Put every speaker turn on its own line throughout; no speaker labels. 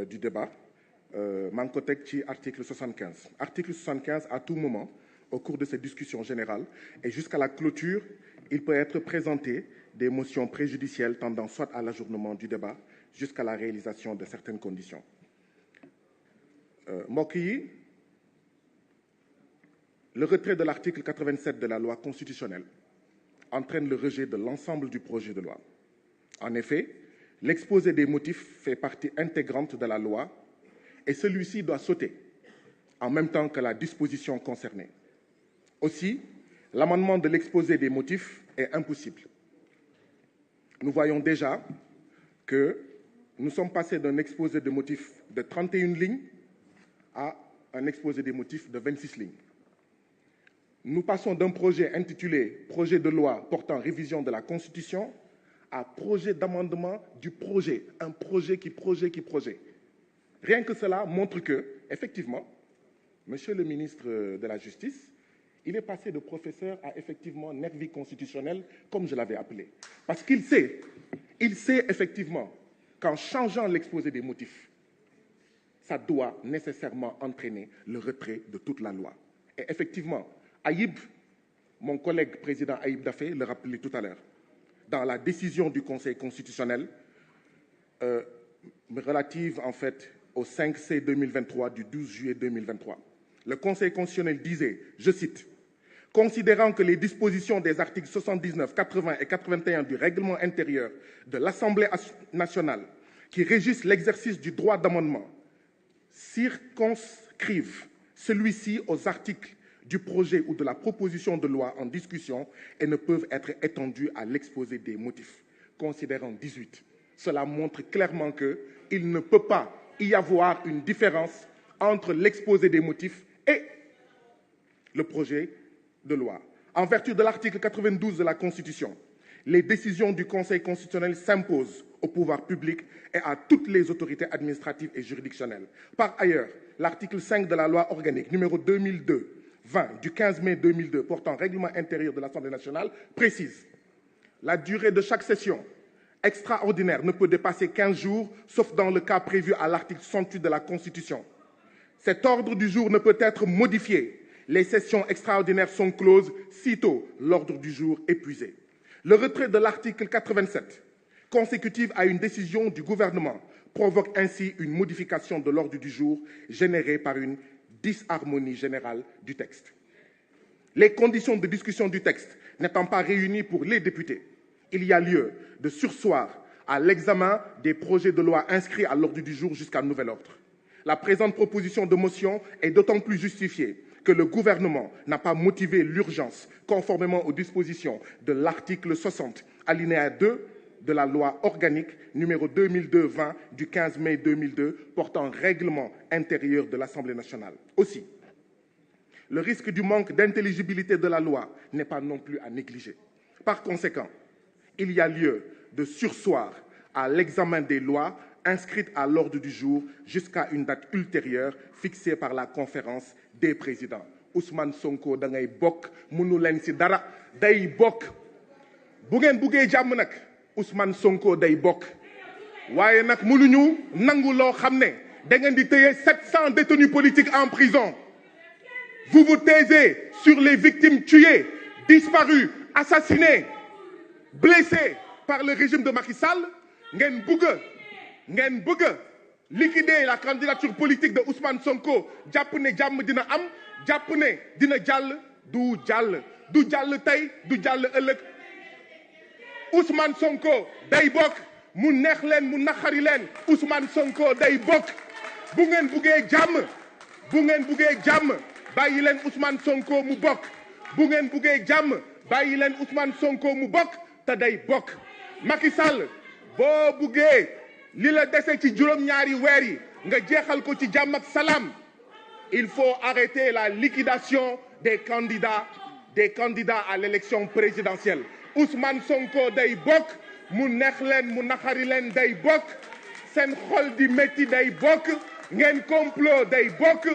du débat maa ngi ko teg ci article 75. Article 75, à tout moment, au cours de cette discussion générale et jusqu'à la clôture, il peut être présenté des motions préjudicielles tendant soit à l'ajournement du débat jusqu'à la réalisation de certaines conditions. Mbokk yi, le retrait de l'article 87 de la loi constitutionnelle entraîne le rejet de l'ensemble du projet de loi. En effet, l'exposé des motifs fait partie intégrante de la loi et celui-ci doit sauter en même temps que la disposition concernée. Aussi, l'amendement de l'exposé des motifs est impossible. Nous voyons déjà que nous sommes passés d'un exposé de motifs de 31 lignes à un exposé des motifs de 26 lignes. Nous passons d'un projet intitulé « Projet de loi portant révision de la Constitution » à projet d'amendement du projet, un projet qui projet. Rien que cela montre que, effectivement, Monsieur le ministre de la Justice, il est passé de professeur à effectivement nervi constitutionnel, comme je l'avais appelé. Parce qu'il sait effectivement qu'en changeant l'exposé des motifs, ça doit nécessairement entraîner le retrait de toute la loi. Et effectivement, Aïb, mon collègue président Aïb Dafé, le rappelait tout à l'heure, dans la décision du Conseil constitutionnel relative en fait au 5C 2023 du 12 juillet 2023. Le Conseil constitutionnel disait, je cite, « Considérant que les dispositions des articles 79, 80 et 81 du règlement intérieur de l'Assemblée nationale qui régissent l'exercice du droit d'amendement circonscrivent celui-ci aux articles du projet ou de la proposition de loi en discussion et ne peuvent être étendus à l'exposé des motifs. » Considérant 18. Cela montre clairement qu'il ne peut pas y avoir une différence entre l'exposé des motifs et le projet de loi. En vertu de l'article 92 de la Constitution, les décisions du Conseil constitutionnel s'imposent au pouvoir public et à toutes les autorités administratives et juridictionnelles. Par ailleurs, l'article 5 de la loi organique numéro 2002-20 du 15 mai 2002 portant règlement intérieur de l'Assemblée nationale précise la durée de chaque session extraordinaire ne peut dépasser 15 jours, sauf dans le cas prévu à l'article 68 de la Constitution. Cet ordre du jour ne peut être modifié. Les sessions extraordinaires sont closes sitôt l'ordre du jour épuisé. Le retrait de l'article 87, consécutif à une décision du gouvernement, provoque ainsi une modification de l'ordre du jour générée par une disharmonie générale du texte. Les conditions de discussion du texte n'étant pas réunies pour les députés, il y a lieu de surseoir à l'examen des projets de loi inscrits à l'ordre du jour jusqu'à nouvel ordre. La présente proposition de motion est d'autant plus justifiée que le gouvernement n'a pas motivé l'urgence conformément aux dispositions de l'article 60, alinéa 2 de la loi organique numéro 2002-20 du 15 mai 2002 portant règlement intérieur de l'Assemblée nationale. Aussi, le risque du manque d'intelligibilité de la loi n'est pas non plus à négliger. Par conséquent, il y a lieu de surseoir à l'examen des lois inscrites à l'ordre du jour jusqu'à une date ultérieure fixée par la conférence des présidents. Ousmane Sonko da ngay bokk mënu leen ci dara day bokk bu ngeen buggee jàmm nag Ousmane Sonko day bokk waaye nag mënuñu nangu loo xam ne da ngeen di téye 700 détenus politiques en prison. Vous vous taisez sur les victimes tuées, disparues, assassinées, blessées par le régime de Macky Sall. ngeen bëgg liquider la candidature politique de Ousmane Sonko jàpp ne jàmm dina am jàpp ne dina jàll du jàll tey du jàll ëllëg. Ousmane Sonko day bokk mu neex leen mu naqari leen Ousmane Sonko day bokk bu ngeen buggee jàmm bàyyi leen Ousmane Sonko mu bokk bu ngeen buggee jàmm bàyyi leen Ousmane Sonko mu bokk te day bokk. Macky Sall boo buggee li la dese ci juróom-ñaari weer yi nga jeexal ko ci jàmm ak salaam il faut arrêter la liquidation des candidats à l'élection présidentielle. Ousmane Sonko day bokk mu neex leen mu naqari leen day bokk seen xol di métti day bokk ngeen complot day bokk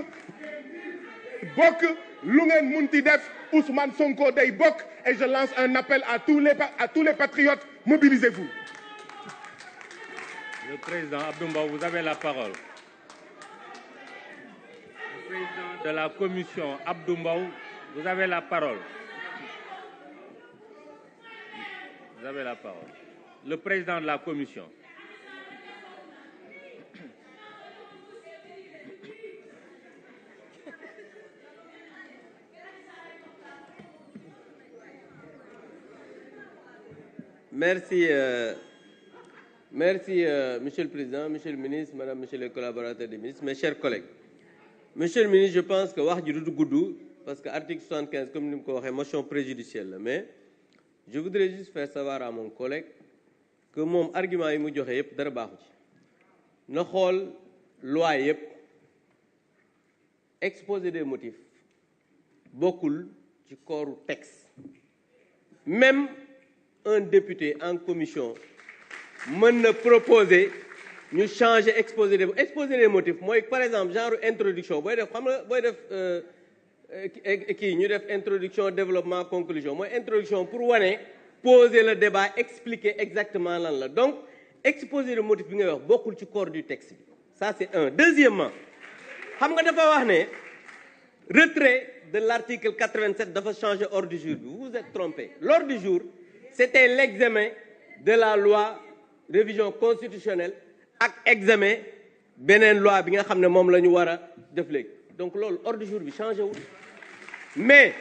lu ngeen munti def Ousmane Sonko day bokk et je lance un appel à tous les patriotes, mobilisez-vous.
Le président Abdou Mbow, vous avez la parole. président de la commission, Abdou Mbow, vous avez la parole. Vous avez la parole. Le président de la commission.
Merci, Monsieur le Président, Monsieur le Ministre, Madame, Monsieur les collaborateurs des ministres, mes chers collègues. Monsieur le Ministre, je pense que wax ji du gudd parce que article 75 comme ni mu ko waxee motion préjudicielle la mais je voudrais juste faire savoir à mon collègue que moom argument yi mu joxe yëpp dara baaxu ci na xool loi yëpp exposé des motifs bokkul ci corps texte même un député en commission mën na proposer ñu changer exposé des motifs mooy par exemple genre introduction booy def xam nga booy def kii ñu def introduction développement conclusion mooy introduction pour wane poser le débat expliquer exactement lan la donc exposé des motifs bi ngay wax bokkul ci corps du texte bi ça c'est un. Deuxièmement xam nga dafa wax ne retrait de l'article 87 dafa changer ordre du jour bi vous vous êtes trompé. L'ordre du jour c'était l'examen de la loi révision constitutionnelle ak examen beneen loi bi nga xam ne moom la ñu war a def léegi donc loolu ordre du jour bi changé wul mais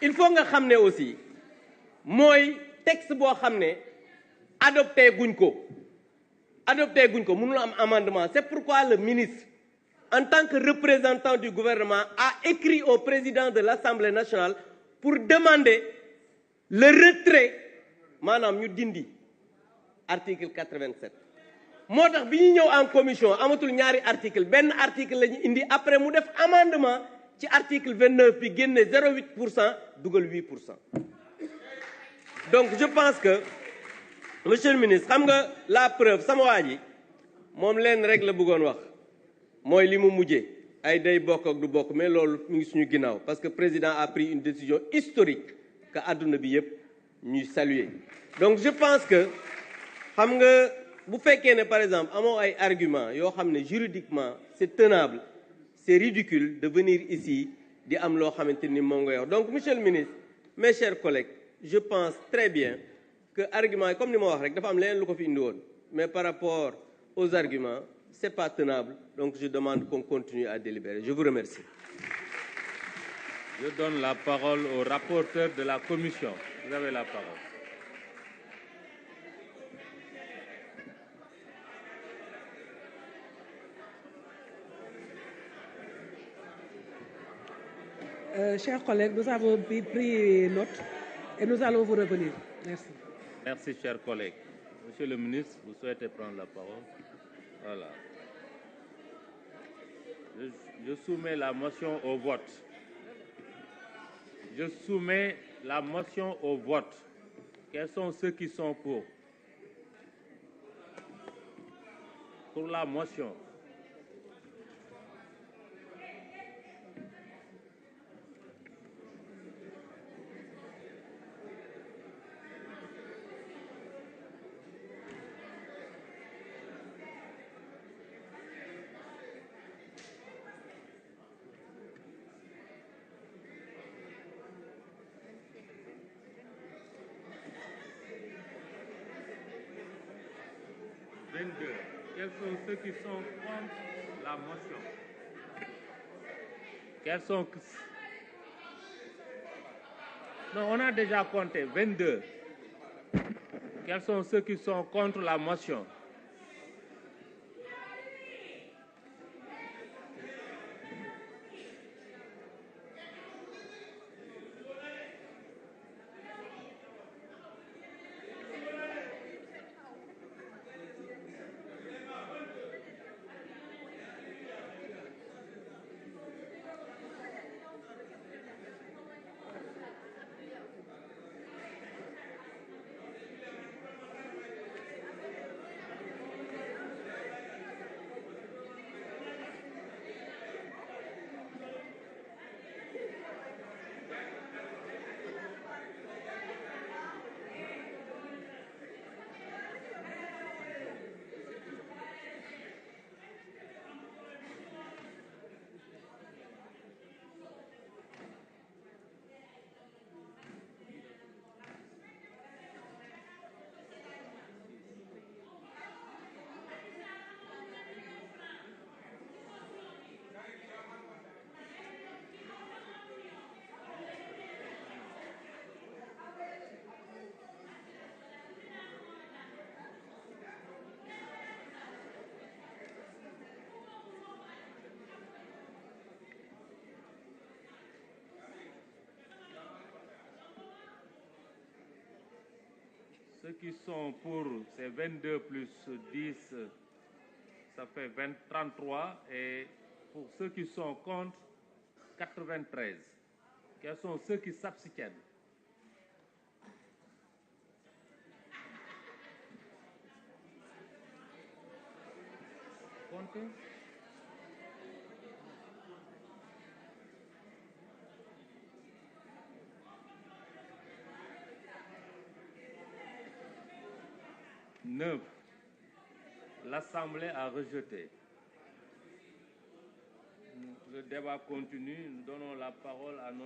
il faut nga xam ne aussi mooy texte boo xam ne adopté guñ ko mënul am amendement. C'est pourquoi le ministre en tant que représentant du gouvernement a écrit au président de l'Assemblée nationale pour demander le retrait maanaam ñu dindi article 87 moo tax bi ñu ñëw en commission amatul ñaari article benn article la ñu indi après mu def amendement ci article 29 bi génne 0,8% dugal 8%. Donc je pense que monsieur le ministre xam nga la preuve sama waa ji moom leen rek la bëggoon wax mooy li mu mujjee ay day bokk ak du bokk mais loolu mu ngi suñu ginnaaw parce que président a pris une décision historique que àdduna bi yëpp ñuy saluer. Donc je pense que xam nga bu fekkee ne par exemple amoo ay argument yoo xam ne juridiquement c'est tenable c'est ridicule de venir ici di am loo xamante ni moom nga wax. Donc monsieur le ministre mes chers collègues je pense très bien que argument yi comme ni ma wax rek dafa am leneen lu ko fi indi woon mais par rapport aux arguments c'est pas tenable donc je demande qu'on continue à délibérer. Je vous remercie.
Je donne la parole au rapporteur de la commission. Vous avez la parole.
Chers collègues, nous avons pris note et nous allons vous revenir. Merci.
Merci, chers collègues. Monsieur le ministre, vous souhaitez prendre la parole? Voilà. Je soumets la motion au vote. Je soumets la motion au vote. Quels sont ceux qui sont pour? Pour la motion. Quels sont ceux qui sont contre la motion? Quels sont... Non, on a déjà compté 22. Quels sont ceux qui sont contre la motion? Ceux qui sont pour, c'est 22 plus 10, ça fait 33. Et pour ceux qui sont contre, 93. Quels sont ceux qui s'abstiennent? Comptez. Neuf. L'Assemblée a rejeté. Le débat continue. Nous donnons la parole à notre